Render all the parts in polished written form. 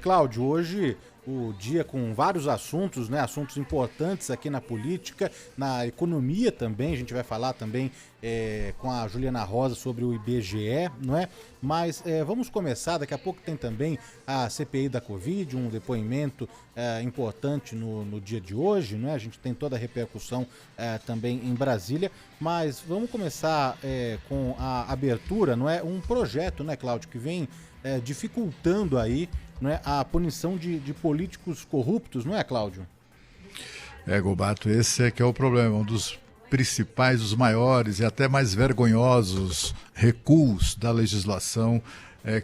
Cláudio, hoje o dia com vários assuntos, né? Assuntos importantes aqui na política, na economia também. A gente vai falar também com a Juliana Rosa sobre o IBGE, não é? Mas vamos começar, daqui a pouco tem também a CPI da Covid, um depoimento importante no dia de hoje, não é? A gente tem toda a repercussão também em Brasília, mas vamos começar com a abertura, não é? Um projeto, né, Cláudio, que vem dificultando aí, não é, a punição de políticos corruptos, não é, Cláudio? Gobato, esse é que é o problema, um dos principais, os maiores e até mais vergonhosos recuos da legislação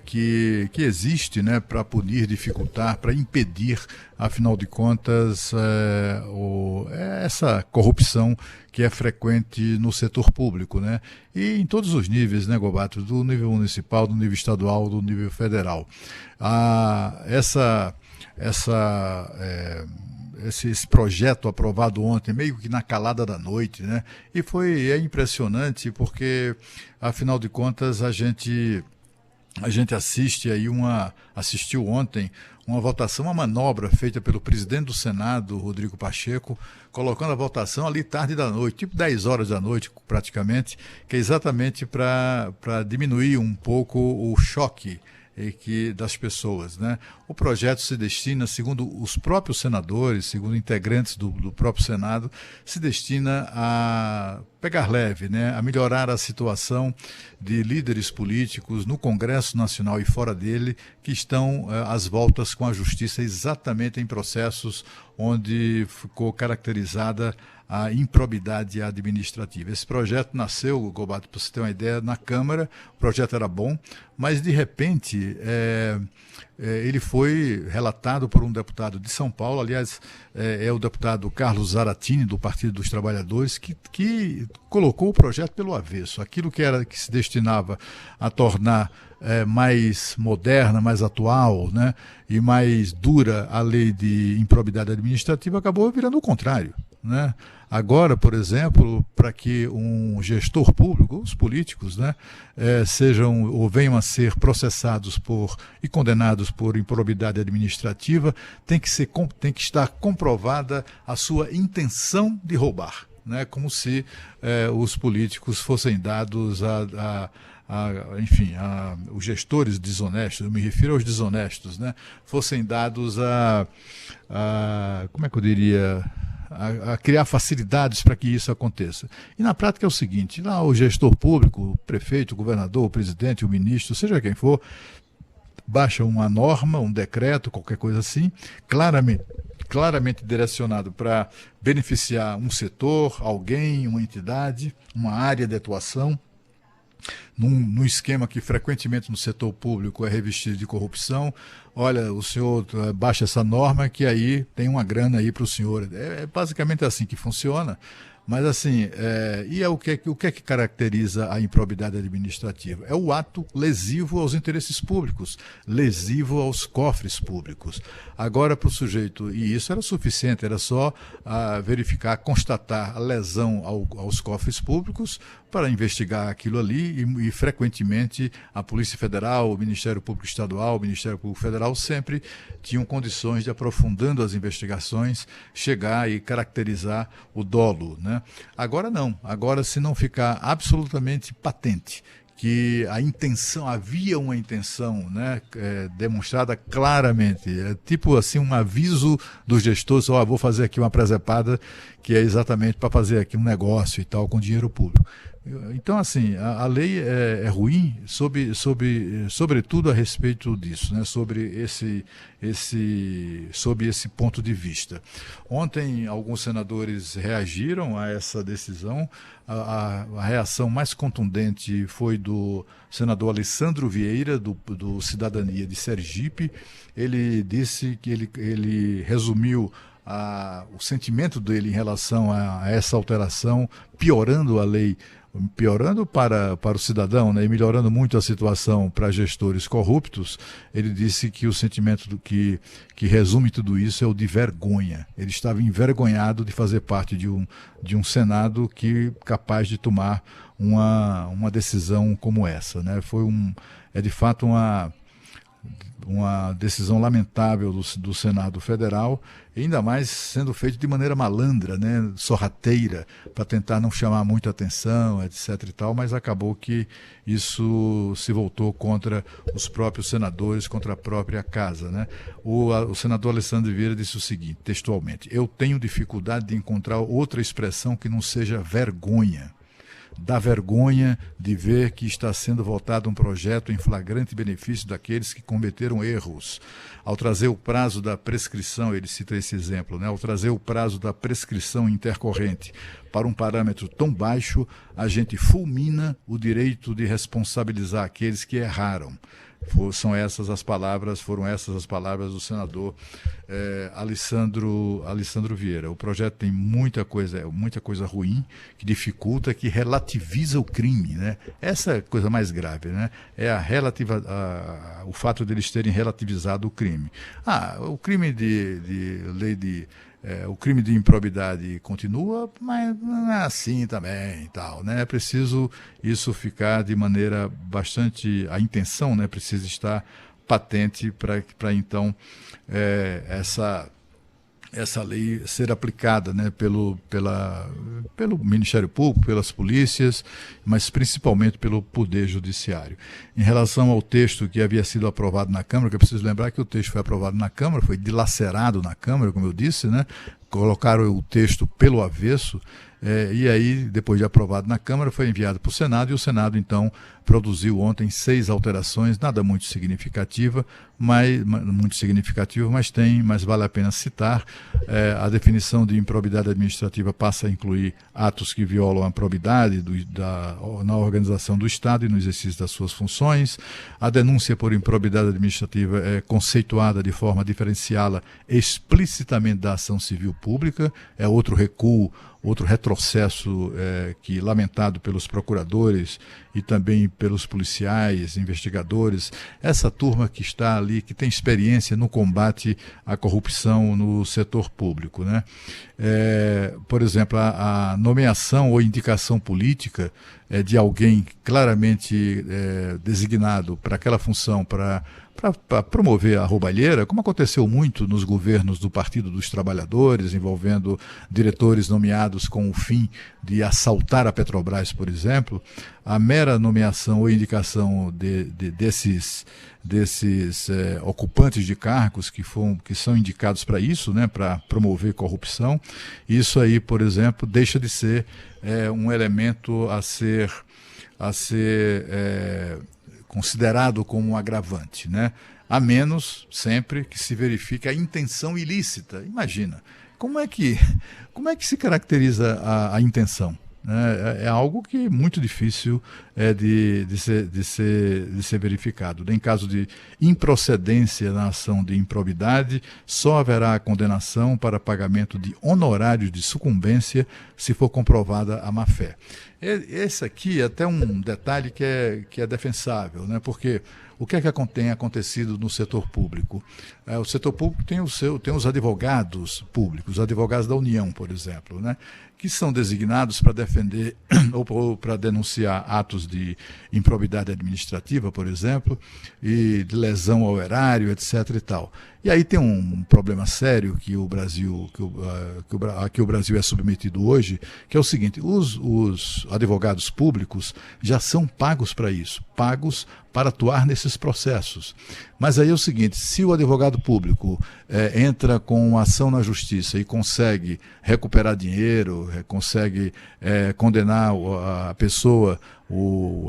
que existe, né, para punir, dificultar, para impedir, afinal de contas, essa corrupção que é frequente no setor público, né? E em todos os níveis, né, Gobato? Do nível municipal, do nível estadual, do nível federal. Esse projeto aprovado ontem, meio que na calada da noite, né? E é impressionante porque, afinal de contas, a gente assistiu ontem uma votação, uma manobra feita pelo presidente do Senado, Rodrigo Pacheco, colocando a votação ali tarde da noite, tipo 10 horas da noite praticamente, que é exatamente para diminuir um pouco o choque das pessoas, né? O projeto se destina, segundo os próprios senadores, segundo integrantes do próprio Senado, se destina a pegar leve, né? A melhorar a situação de líderes políticos no Congresso Nacional e fora dele, que estão às voltas com a justiça exatamente em processos onde ficou caracterizada a improbidade administrativa. Esse projeto nasceu, Gobato, para você ter uma ideia, na Câmara. O projeto era bom, mas de repente ele foi relatado por um deputado de São Paulo, aliás, é o deputado Carlos Zaratini, do Partido dos Trabalhadores, que colocou o projeto pelo avesso. Aquilo que se destinava a tornar mais moderna, mais atual, né, e mais dura a lei de improbidade administrativa, acabou virando o contrário, né? Agora, por exemplo, para que um gestor público, os políticos, né, sejam ou venham a ser processados e condenados por improbidade administrativa, tem que estar comprovada a sua intenção de roubar, né, como se os políticos fossem dados os gestores desonestos, eu me refiro aos desonestos, né, fossem dados como é que eu diria, a criar facilidades para que isso aconteça. E na prática é o seguinte, lá o gestor público, o prefeito, o governador, o presidente, o ministro, seja quem for, baixa uma norma, um decreto, qualquer coisa assim, claramente direcionado para beneficiar um setor, alguém, uma entidade, uma área de atuação, num esquema que frequentemente no setor público é revestido de corrupção. Olha, o senhor baixa essa norma que aí tem uma grana aí para o senhor. É basicamente assim que funciona. Mas assim, o que é que caracteriza a improbidade administrativa? É o ato lesivo aos interesses públicos, lesivo aos cofres públicos. Agora, para o sujeito, e isso era suficiente, era só verificar, constatar a lesão aos cofres públicos para investigar aquilo ali e frequentemente a Polícia Federal, o Ministério Público Estadual, o Ministério Público Federal sempre tinham condições de, aprofundando as investigações, chegar e caracterizar o dolo, né? Agora não. Agora, se não ficar absolutamente patente que havia uma intenção, né, demonstrada claramente, tipo assim um aviso dos gestores, vou fazer aqui uma presepada que é exatamente para fazer aqui um negócio e tal com dinheiro público. Então, assim, a lei é ruim sobretudo a respeito disso, né? Sobre esse ponto de vista. Ontem, alguns senadores reagiram a essa decisão. A reação mais contundente foi do senador Alessandro Vieira, do Cidadania de Sergipe. Ele disse que ele resumiu o sentimento dele em relação a essa alteração, piorando a lei, piorando para o cidadão, né, e melhorando muito a situação para gestores corruptos. Ele disse que o sentimento que resume tudo isso é o de vergonha. Ele estava envergonhado de fazer parte de um Senado capaz de tomar uma decisão como essa, né? É de fato uma decisão lamentável do Senado Federal, ainda mais sendo feito de maneira malandra, né, sorrateira, para tentar não chamar muita atenção, etc. e tal, mas acabou que isso se voltou contra os próprios senadores, contra a própria casa, né? O senador Alessandro Vieira disse o seguinte, textualmente: eu tenho dificuldade de encontrar outra expressão que não seja vergonha. Dá vergonha de ver que está sendo votado um projeto em flagrante benefício daqueles que cometeram erros. Ao trazer o prazo da prescrição, ele cita esse exemplo, né? Ao trazer o prazo da prescrição intercorrente para um parâmetro tão baixo, a gente fulmina o direito de responsabilizar aqueles que erraram. Foram essas as palavras do senador Alessandro Vieira. O projeto tem muita coisa ruim, que dificulta, que relativiza o crime, né? Essa é a coisa mais grave, né? É o fato deles terem relativizado o crime. O crime o crime de improbidade continua, mas não é assim também e tal, né? É preciso isso ficar de maneira bastante... A intenção, né, precisa estar patente para então essa lei ser aplicada, né, pelo Ministério Público, pelas polícias, mas principalmente pelo Poder Judiciário. Em relação ao texto que havia sido aprovado na Câmara, que eu preciso lembrar que o texto foi aprovado na Câmara, foi dilacerado na Câmara, como eu disse, né? Colocaram o texto pelo avesso, e aí, depois de aprovado na Câmara, foi enviado para o Senado, e o Senado, então, produziu ontem 6 alterações, nada muito significativa, mas vale a pena citar. A definição de improbidade administrativa passa a incluir atos que violam a probidade na organização do Estado e no exercício das suas funções. A denúncia por improbidade administrativa é conceituada de forma a diferenciá-la explicitamente da ação civil pública, é outro recuo, outro retrocesso que lamentado pelos procuradores e também pelos policiais, investigadores, essa turma que está ali, que tem experiência no combate à corrupção no setor público, né? Por exemplo, a nomeação ou indicação política de alguém claramente designado para aquela função, para promover a roubalheira, como aconteceu muito nos governos do Partido dos Trabalhadores, envolvendo diretores nomeados com o fim de assaltar a Petrobras, por exemplo. A mera nomeação ou indicação desses ocupantes de cargos que são indicados para isso, né, para promover corrupção, isso aí, por exemplo, deixa de ser um elemento a ser considerado como um agravante, né? A menos sempre que se verifique a intenção ilícita. Imagina, como é que se caracteriza a intenção? É algo que é muito difícil de ser verificado. Em caso de improcedência na ação de improbidade, só haverá a condenação para pagamento de honorários de sucumbência se for comprovada a má-fé. Esse aqui é até um detalhe que é defensável, né? Porque o que é que tem acontecido no setor público? O setor público tem os advogados públicos, os advogados da União, por exemplo, né? Que são designados para defender ou para denunciar atos de improbidade administrativa, por exemplo, e de lesão ao erário, etc. e tal. E aí tem um problema sério que o Brasil é submetido hoje, que é o seguinte: os advogados públicos já são pagos para isso, pagos para atuar nesses processos. Mas aí é o seguinte: se o advogado público entra com uma ação na justiça e consegue recuperar dinheiro, consegue condenar a pessoa,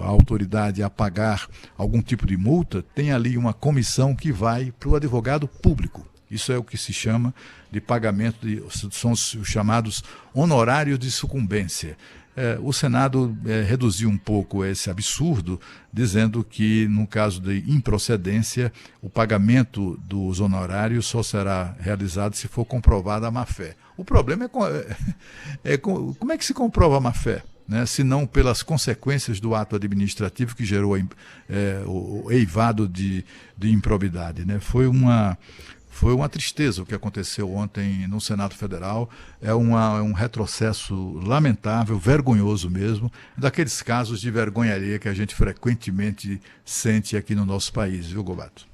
a autoridade a pagar algum tipo de multa, tem ali uma comissão que vai para o advogado público. Isso é o que se chama de pagamento, são os chamados honorários de sucumbência. O Senado reduziu um pouco esse absurdo, dizendo que, no caso de improcedência, o pagamento dos honorários só será realizado se for comprovada a má-fé. O problema como é que se comprova a má-fé? Né, se não pelas consequências do ato administrativo que gerou o eivado de improbidade, né? Foi uma tristeza o que aconteceu ontem no Senado Federal. É um retrocesso lamentável, vergonhoso mesmo, daqueles casos de vergonha alheia que a gente frequentemente sente aqui no nosso país, viu, Gobato?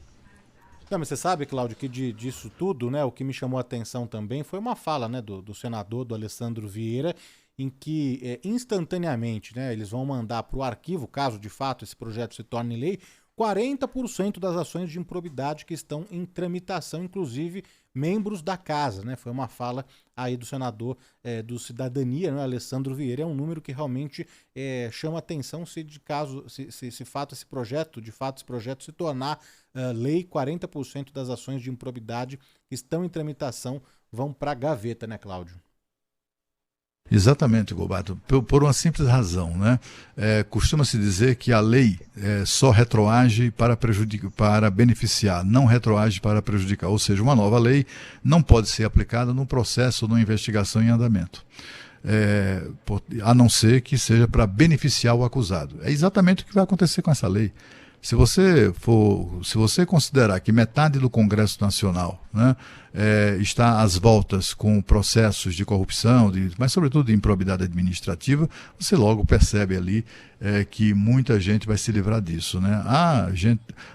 Não, mas você sabe, Cláudio, que disso tudo, né, o que me chamou a atenção também foi uma fala, né, do senador, do Alessandro Vieira, em que instantaneamente, né, eles vão mandar para o arquivo, caso de fato esse projeto se torne lei, 40% das ações de improbidade que estão em tramitação, inclusive membros da casa, né? Foi uma fala aí do senador do Cidadania, né, Alessandro Vieira. É um número que realmente chama atenção se de caso, se fato esse projeto se tornar lei, 40% das ações de improbidade que estão em tramitação vão para a gaveta, né, Cláudio? Exatamente, Gobato, por uma simples razão, né? Costuma-se dizer que a lei só retroage para beneficiar, não retroage para prejudicar. Ou seja, uma nova lei não pode ser aplicada num processo ou numa investigação em andamento. A não ser que seja para beneficiar o acusado. É exatamente o que vai acontecer com essa lei. Se você considerar que metade do Congresso Nacional, né, está às voltas com processos de corrupção, mas sobretudo de improbidade administrativa, você logo percebe ali que muita gente vai se livrar disso, né?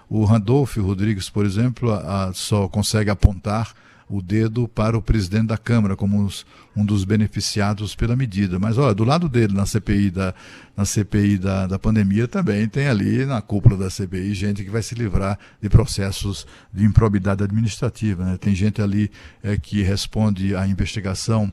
O Randolfo Rodrigues, por exemplo, só consegue apontar o dedo para o presidente da Câmara como um dos beneficiados pela medida. Mas, olha, do lado dele, na CPI da pandemia, também tem ali, na cúpula da CPI, gente que vai se livrar de processos de improbidade administrativa, né? Tem gente ali que responde à investigação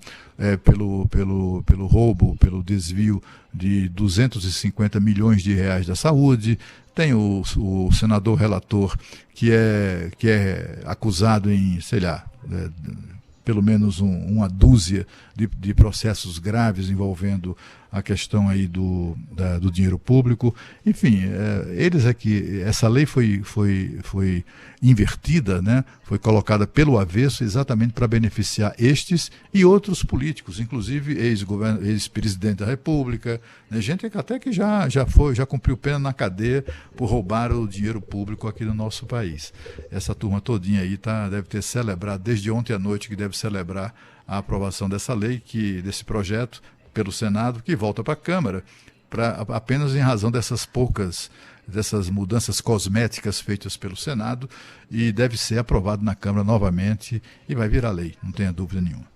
pelo roubo, pelo desvio de 250 milhões de reais da saúde. Tem o senador relator que é acusado em, sei lá, pelo menos uma dúzia de processos graves envolvendo a questão aí do dinheiro público. Enfim, eles aqui, essa lei foi invertida, né? Foi colocada pelo avesso exatamente para beneficiar estes e outros políticos, inclusive ex-presidente da República, né? Gente até que já cumpriu pena na cadeia por roubar o dinheiro público aqui no nosso país. Essa turma todinha aí deve ter celebrado, desde ontem à noite que deve celebrar a aprovação dessa lei, desse projeto pelo Senado, que volta para a Câmara, apenas em razão dessas mudanças cosméticas feitas pelo Senado, e deve ser aprovado na Câmara novamente e vai virar lei, não tenha dúvida nenhuma.